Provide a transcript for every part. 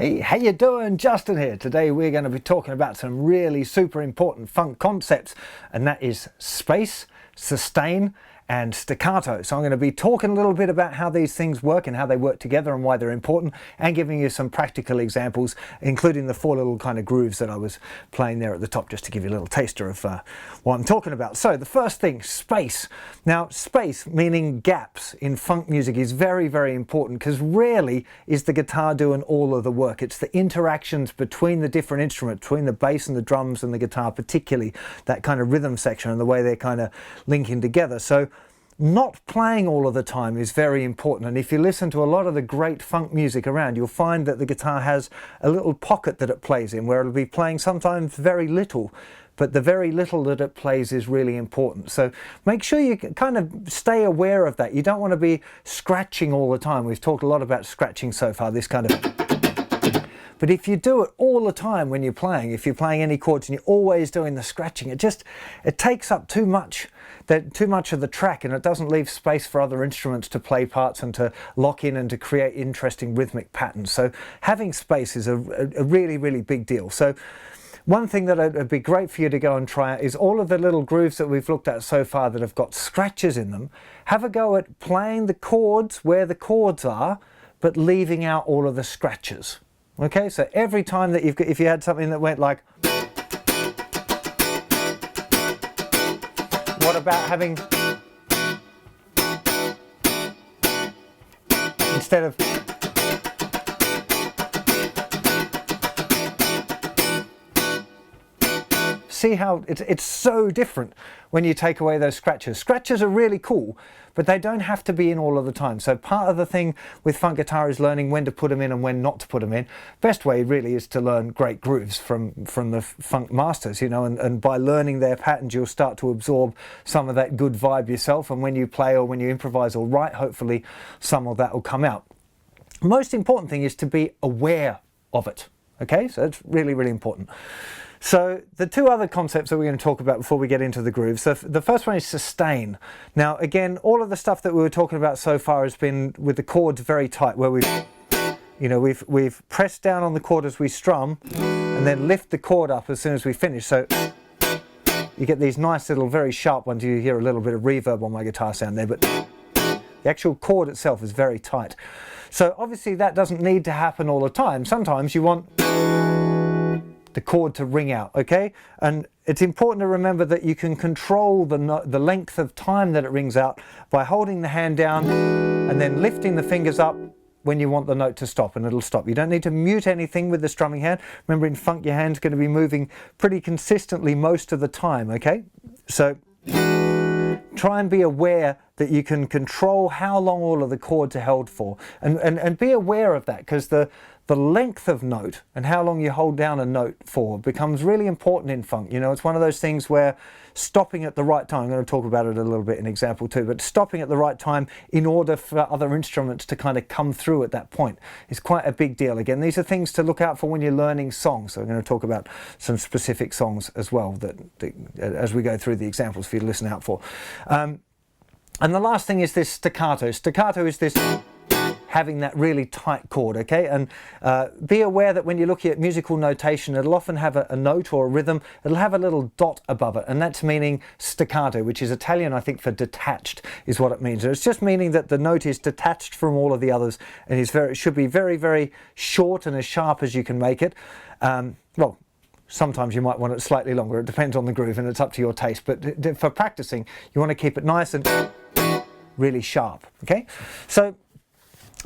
Hey, how you doing? Justin here. Today we're going to be talking about some really super important funk concepts, and that is space, sustain, and staccato. So I'm going to be talking a little bit about how these things work and how they work together and why they're important, and giving you some practical examples, including the four little kind of grooves that I was playing there at the top, just to give you a little taster of what I'm talking about. So the first thing, space. Now, space, meaning gaps in funk music, is very, very important, because rarely is the guitar doing all of the work. It's the interactions between the different instruments, between the bass and the drums and the guitar, particularly that kind of rhythm section and the way they're kind of linking together. So not playing all of the time is very important, and if you listen to a lot of the great funk music around, you'll find that the guitar has a little pocket that it plays in, where it'll be playing sometimes very little, but the very little that it plays is really important. So make sure you kind of stay aware of that. You don't want to be scratching all the time. We've talked a lot about scratching so far, this kind of... But if you do it all the time when you're playing, if you're playing any chords and you're always doing the scratching, it takes up too much of the track, and it doesn't leave space for other instruments to play parts and to lock in and to create interesting rhythmic patterns. So having space is a really, really big deal. So one thing that would be great for you to go and try out is all of the little grooves that we've looked at so far that have got scratches in them. Have a go at playing the chords where the chords are, but leaving out all of the scratches. Okay, so every time that if you had something that went like, what about having, instead of, see how it's so different when you take away those scratches. Scratches are really cool, but they don't have to be in all of the time. So part of the thing with funk guitar is learning when to put them in and when not to put them in. Best way really is to learn great grooves from the funk masters, you know, and by learning their patterns, you'll start to absorb some of that good vibe yourself, and when you play or when you improvise or write, hopefully some of that will come out. Most important thing is to be aware of it. Okay, so it's really, really important. So the two other concepts that we're going to talk about before we get into the grooves. So the first one is sustain. Now again, all of the stuff that we were talking about so far has been with the chords very tight, where we've pressed down on the chord as we strum and then lift the chord up as soon as we finish. So you get these nice little very sharp ones. You hear a little bit of reverb on my guitar sound there, but the actual chord itself is very tight. So obviously that doesn't need to happen all the time. Sometimes you want the chord to ring out, okay? And it's important to remember that you can control the length of time that it rings out by holding the hand down and then lifting the fingers up when you want the note to stop, and it'll stop. You don't need to mute anything with the strumming hand. Remember, in funk, your hand's going to be moving pretty consistently most of the time, okay? So try and be aware that you can control how long all of the chords are held for, and be aware of that, because the length of note and how long you hold down a note for becomes really important in funk. You know, it's one of those things where stopping at the right time, I'm going to talk about it a little bit in example too, but stopping at the right time in order for other instruments to kind of come through at that point is quite a big deal. Again, these are things to look out for when you're learning songs. So I'm going to talk about some specific songs as well that as we go through the examples for you to listen out for. And the last thing is this staccato. Staccato is this having that really tight chord, okay? And be aware that when you're looking at musical notation, it'll often have a note or a rhythm. It'll have a little dot above it, and that's meaning staccato, which is Italian, I think, for detached, is what it means. And it's just meaning that the note is detached from all of the others, and it should be very, very short and as sharp as you can make it. Well, sometimes you might want it slightly longer. It depends on the groove, and it's up to your taste. But for practicing, you want to keep it nice and really sharp, okay? So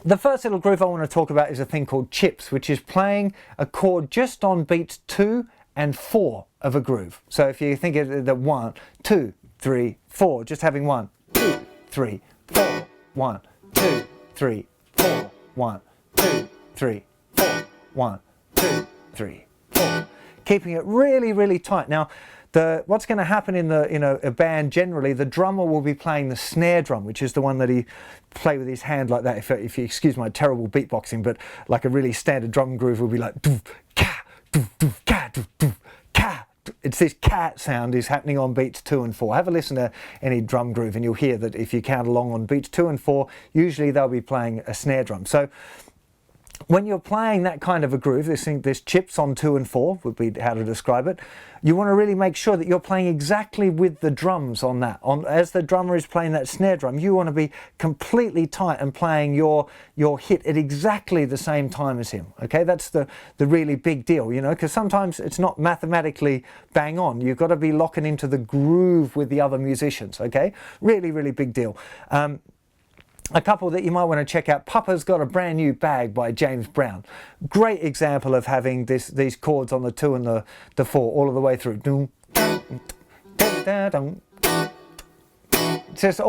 the first little groove I want to talk about is a thing called chips, which is playing a chord just on beats 2 and 4 of a groove. So if you think of the 1, 2, 3, 4, just having 1, 2, 3, 4, 1, 2, 3, 4, 1, 2, 3, 4, 1, 2, 3, 4. Keeping it really, really tight. Now, what's going to happen in a band generally, the drummer will be playing the snare drum, which is the one that he play with his hand like that. If you excuse my terrible beatboxing, but like a really standard drum groove will be like doof, ka, doof, doof, ka, doof, doof, ka. It's this cat sound is happening on beats 2 and 4. Have a listen to any drum groove and you'll hear that if you count along on beats 2 and 4, usually they'll be playing a snare drum. So when you're playing that kind of a groove, this chips on 2 and 4 would be how to describe it. You want to really make sure that you're playing exactly with the drums on that. As the drummer is playing that snare drum, you want to be completely tight and playing your hit at exactly the same time as him. Okay, that's the really big deal, you know, because sometimes it's not mathematically bang on. You've got to be locking into the groove with the other musicians. Okay, really, really big deal. A couple that you might want to check out, Papa's Got a Brand New Bag by James Brown. Great example of having these chords on the 2 and the 4 all of the way through. It's just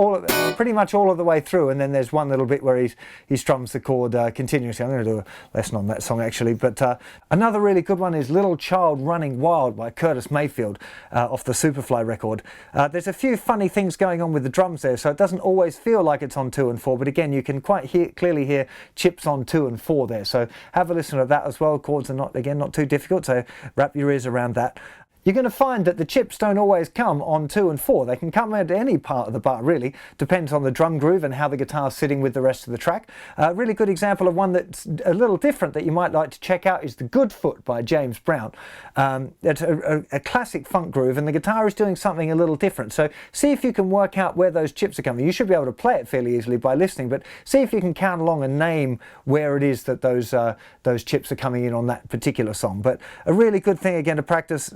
pretty much all of the way through, and then there's one little bit where he strums the chord continuously. I'm going to do a lesson on that song actually, but another really good one is Little Child Running Wild by Curtis Mayfield off the Superfly record. There's a few funny things going on with the drums there, so it doesn't always feel like it's on 2 and 4, but again, you can quite clearly hear chips on 2 and 4 there, so have a listen to that as well. Chords are not too difficult, so wrap your ears around that. You're going to find that the chips don't always come on 2 and 4. They can come at any part of the bar, really. Depends on the drum groove and how the guitar's sitting with the rest of the track. A really good example of one that's a little different that you might like to check out is The Good Foot by James Brown. It's a classic funk groove, and the guitar is doing something a little different. So see if you can work out where those chips are coming. You should be able to play it fairly easily by listening, but see if you can count along and name where it is that those chips are coming in on that particular song. But a really good thing, again, to practice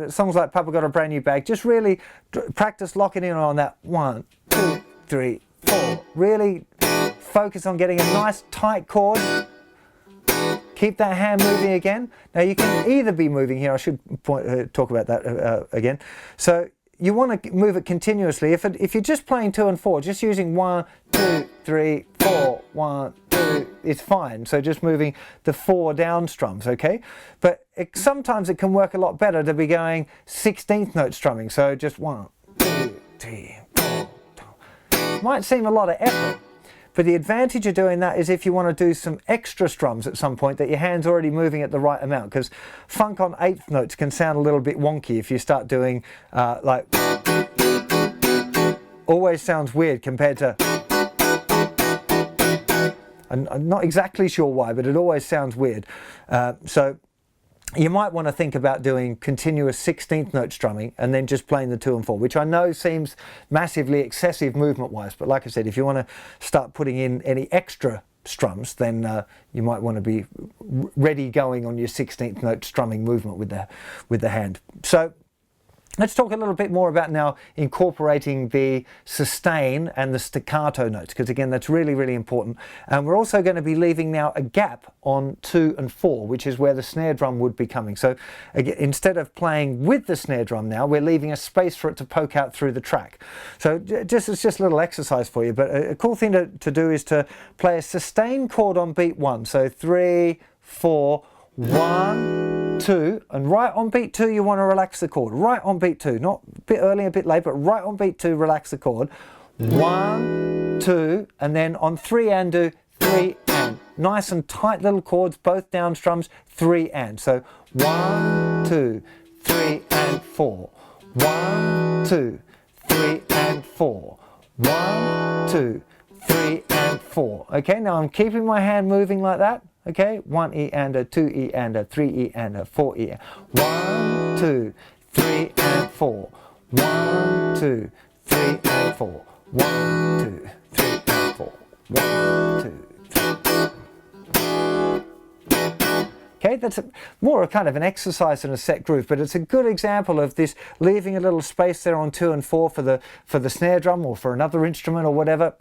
songs like Papa Got a Brand New Bag. Just really practice locking in on that 1, 2, 3, 4. Really focus on getting a nice tight chord. Keep that hand moving again. Now you can either be moving here. I should talk about that again. So you want to move it continuously. If you're just playing 2 and 4, just using 1, 2, 3, 4, 1, 2, it's fine. So just moving the 4 down strums, okay? But sometimes it can work a lot better to be going 16th note strumming. So just 1, 2, 3, 4. Might seem a lot of effort, but the advantage of doing that is if you want to do some extra strums at some point that your hand's already moving at the right amount, because funk on 8th notes can sound a little bit wonky if you start doing like always sounds weird compared to, I'm not exactly sure why, but it always sounds weird. So you might want to think about doing continuous 16th note strumming and then just playing the 2 and 4, which I know seems massively excessive movement wise, but like I said, if you want to start putting in any extra strums, then you might want to be ready going on your 16th note strumming movement with the hand. So let's talk a little bit more about now incorporating the sustain and the staccato notes, because again, that's really, really important. And we're also going to be leaving now a gap on 2 and 4, which is where the snare drum would be coming. So again, instead of playing with the snare drum now, we're leaving a space for it to poke out through the track. So it's just a little exercise for you, but a cool thing to do is to play a sustain chord on beat 1. So 3, 4, 1, 2, and right on beat 2 you want to relax the chord. Right on beat 2, not a bit early, a bit late, but right on beat 2 relax the chord. 1, 2, and then on 3 and do 3 and. Nice and tight little chords, both down strums, 3 and. So 1, 2, 3 and 4. 1, 2, 3 and 4. 1, 2, 3 and 4. Okay, now I'm keeping my hand moving like that. Okay, 1 E and a 2 E and a 3 E and a 4 E. 1, 2, 3 and 4. 1, 2, 3 and 4. 1, 2, 3 and 4. 1, 2, 3. Okay, that's more a kind of an exercise than a set groove, but it's a good example of this leaving a little space there on 2 and 4 for the snare drum or for another instrument or whatever.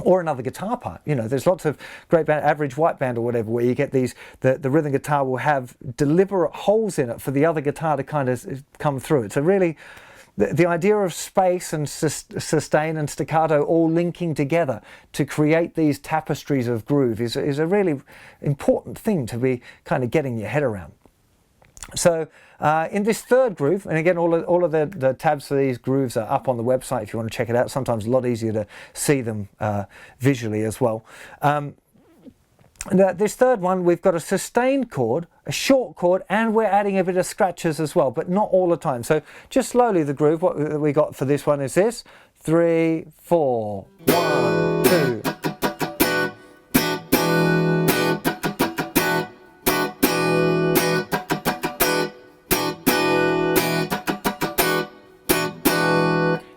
Or another guitar part. You know, there's lots of great band, average white band or whatever, where you get these, the rhythm guitar will have deliberate holes in it for the other guitar to kind of come through. It's a really, the idea of space and sustain and staccato all linking together to create these tapestries of groove is a really important thing to be kind of getting your head around. So in this third groove, and again all of the tabs for these grooves are up on the website if you want to check it out. Sometimes a lot easier to see them visually as well. This third one, we've got a sustained chord, a short chord, and we're adding a bit of scratches as well, but not all the time. So just slowly the groove, what we got for this one is this: 3, 4, 1, 2.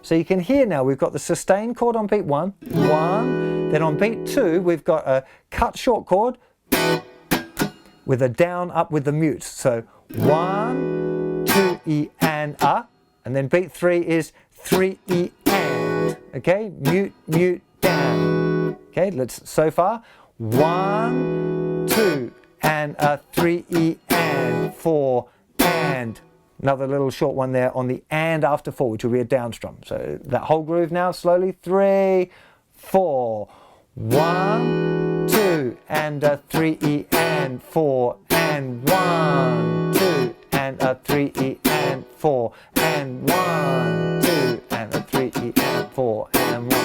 So you can hear now we've got the sustained chord on beat 1, 1, then on beat 2 we've got a cut short chord with a down up with the mute. So 1, 2 E and A, and then beat 3 is 3 E and, okay, mute, mute, down. Okay, let's, so far, 1, 2 and a 3 E and 4 and. Another little short one there on the and after 4, which will be a down strum. So that whole groove now, slowly, 3, 4, 1, 2 and a 3 E and 4 and 1, 2 and a 3 E and 4 and 1, 2 and a 3 E and 4 and 1.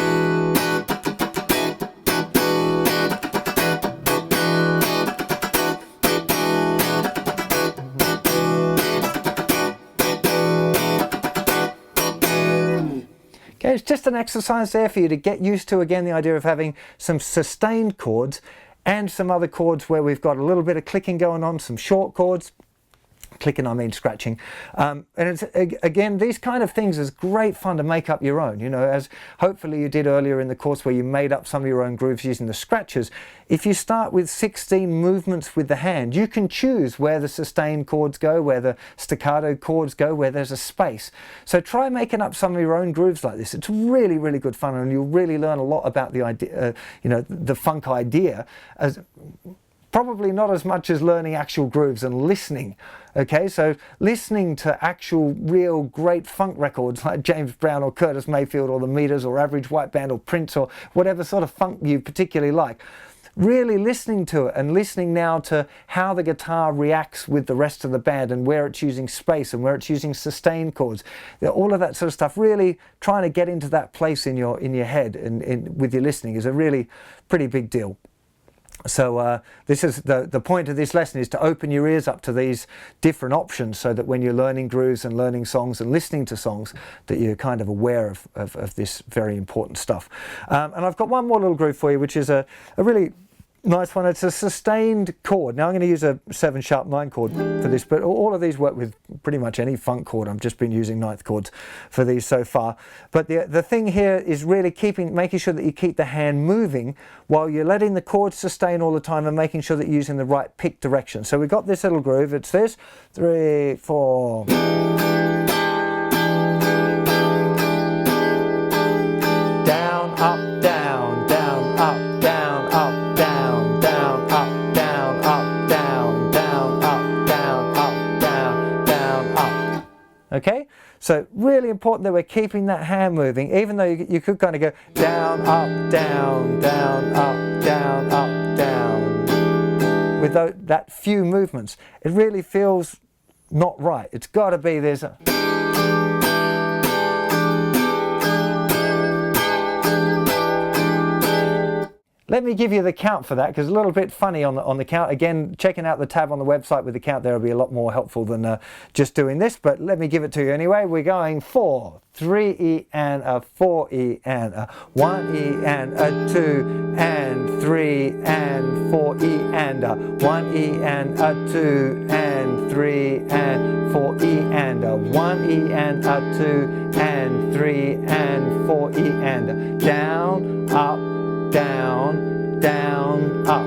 Okay, it's just an exercise there for you to get used to, again, the idea of having some sustained chords and some other chords where we've got a little bit of clicking going on, some short chords. Clicking, I mean scratching. And it's, again, these kind of things is great fun to make up your own, you know, as hopefully you did earlier in the course where you made up some of your own grooves using the scratches. If you start with 16 movements with the hand, you can choose where the sustained chords go, where the staccato chords go, where there's a space. So try making up some of your own grooves like this. It's really, really good fun, and you'll really learn a lot about the idea, you know, the funk idea, as probably not as much as learning actual grooves and listening. Okay, so listening to actual real great funk records like James Brown or Curtis Mayfield or the Meters or Average White Band or Prince or whatever sort of funk you particularly like. Really listening to it and listening now to how the guitar reacts with the rest of the band and where it's using space and where it's using sustained chords. All of that sort of stuff, really trying to get into that place in your head and with your listening is a really pretty big deal. So this is the point of this lesson, is to open your ears up to these different options so that when you're learning grooves and learning songs and listening to songs, that you're kind of aware of this very important stuff. And I've got one more little groove for you, which is a really nice one. It's a sustained chord. Now I'm going to use a 7 sharp 9 chord for this, but all of these work with pretty much any funk chord. I've just been using 9th chords for these so far. But the thing here is really making sure that you keep the hand moving while you're letting the chords sustain all the time and making sure that you're using the right pick direction. So we've got this little groove. It's this, 3, 4. Down, up, down, down, up, down, up, down, down, up, down, up, down, down, up, down, up, down, down, up. Okay, so really important that we're keeping that hand moving, even though you could kind of go down, up, down, down, up, down, up, down. With that few movements, it really feels not right. It's got to be this. Let me give you the count for that, because it's a little bit funny on the count. Again, checking out the tab on the website with the count there will be a lot more helpful than just doing this, but let me give it to you anyway. We're going 4, 3 E and a 4 E and a 1 E and a 2 and 3 and 4 E and a 1 E and a 2 and 3 and 4 E and a 1 E and a 2 and 3 and 4 E and a down, up, down, down, up.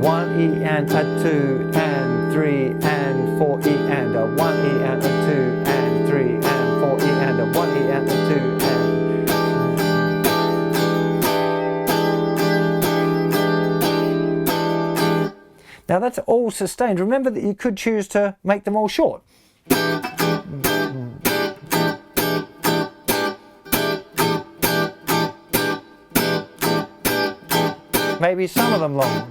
1 E and a 2 and 3 and 4 E and a 1 E and a 2 and 3 and 4 E and a 1 E and a 2 and... Now that's all sustained. Remember that you could choose to make them all short. Maybe some of them long.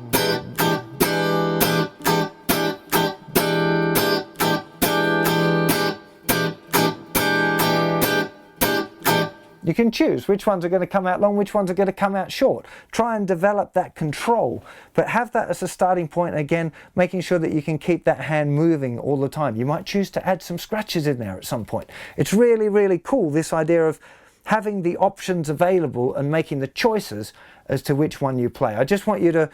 You can choose which ones are going to come out long, which ones are going to come out short. Try and develop that control, but have that as a starting point. Again, making sure that you can keep that hand moving all the time. You might choose to add some scratches in there at some point. It's really, really cool, this idea of having the options available and making the choices as to which one you play. I just want you to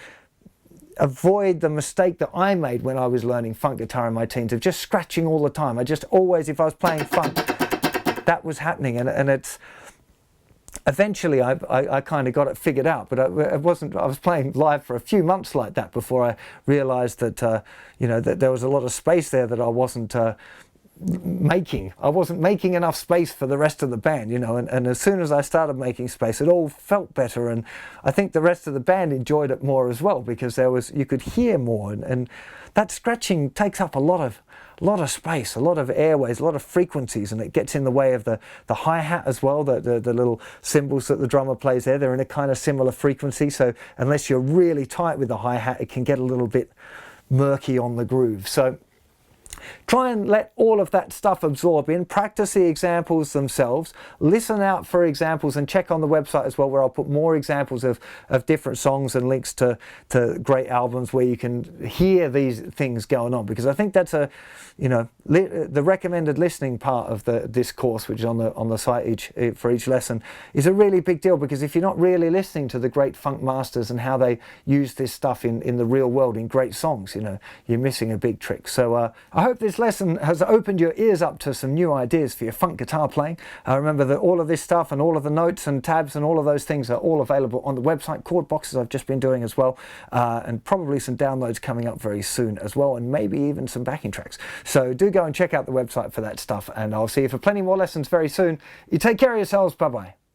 avoid the mistake that I made when I was learning funk guitar in my teens, of just scratching all the time. I just always, if I was playing funk, that was happening, and it's eventually I kind of got it figured out, but I was playing live for a few months like that before I realized that you know, that there was a lot of space there that I wasn't making. I wasn't making enough space for the rest of the band, you know, and as soon as I started making space, it all felt better, and I think the rest of the band enjoyed it more as well, because you could hear more, and that scratching takes up a lot of space, a lot of airways, a lot of frequencies, and it gets in the way of the hi-hat as well, the little cymbals that the drummer plays there. They're in a kind of similar frequency, so unless you're really tight with the hi-hat, it can get a little bit murky on the groove. So try and let all of that stuff absorb in, practice the examples themselves, listen out for examples, and check on the website as well, where I'll put more examples of different songs and links to great albums where you can hear these things going on, because I think that's the recommended listening part of this course, which is on the site for each lesson, is a really big deal, because if you're not really listening to the great funk masters and how they use this stuff in the real world in great songs, you know, you're missing a big trick. So I hope this lesson has opened your ears up to some new ideas for your funk guitar playing. Remember that all of this stuff and all of the notes and tabs and all of those things are all available on the website. Chord boxes I've just been doing as well, and probably some downloads coming up very soon as well, and maybe even some backing tracks. So do go and check out the website for that stuff, and I'll see you for plenty more lessons very soon. You take care of yourselves. Bye bye.